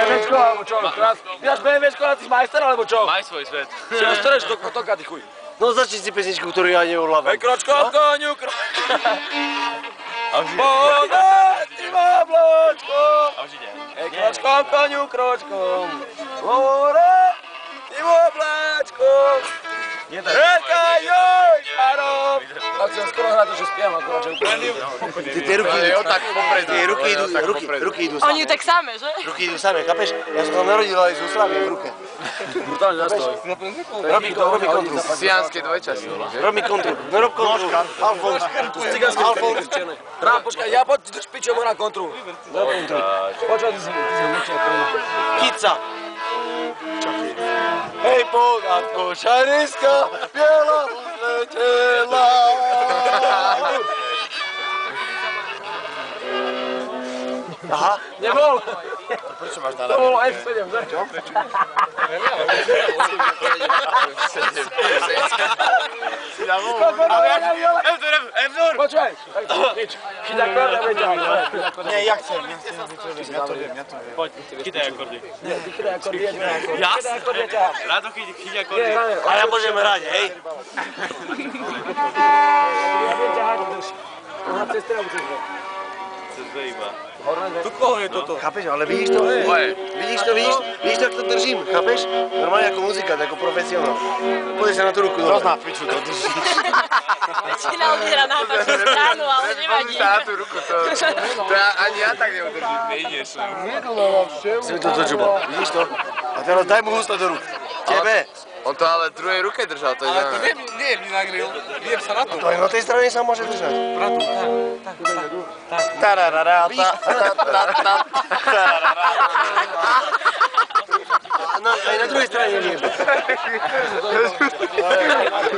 BMWčko alebo čo? Viac BMWčko na tých majster alebo čo? Maj svoj svet. Si ostaneš do kotoka, ty chuj. No začni si pesničku, ktorú ja neovlávam. Hej, kročko, koniu, Poda, ty má bločko. Hej, kročkom, koniu, kročkom. Poda, ty má bločkom. Reka, joj, Aro. Tak som skoro hrať, že spievam akorát, že úplne. Tie ruky idú Oni tak same, že? Ruky idú same, chápeš? Ja som tam narodil aj z ústravy v ruke. Brutálne nastoj. Robí kontru. Siánske dvojčasy. Robí kontru. No rob kontru. Alfons. Alfons. Rám, počkaj, ja poď do špičovo na kontru. Do kontru. Počkaj, ty si mlčia. Kica. Hej, podávko, šariska, biela odletela. Aha. Nebol. Prečo máš na To bolo F7, že? Čo? Si na volu. F-dur. Počkaj, nič. Chyť akord a veď Nie, ja chcem. Ja to viem. Poď, chytaj akordy. Nie, ty chytaj akord, jeď na akord. Jasne. Chytaj akord, ja ťahám. Rádo chyť akordy. A ja môžem hrať, hej? Ja viem ťahať, už. Aha, cez teda, cez dve. Cez dve iba. Tu koho je toto? Chápeš, ale vidíš to? Moje. Vidíš to, jak to držím, chápeš? Normálne ako muzikant, ako profesionál. Poďš sa na tú ruku. Roz na piču to držíš. Väčšina udiera na opačnú stranu, ale nevadí. Sa na tú ruku, to ani ja tak neudržím, nejdeš. Si mi to dočubo, vidíš to? A teraz daj mu husle do rúk. Tebe. On to ale v druhej ruke držal, to je Ale to nie mi nagril, viem sa na to. To aj na tej strane sa môže držať. Bratu, tak. Tararara, No, aj na druhej strane neviem.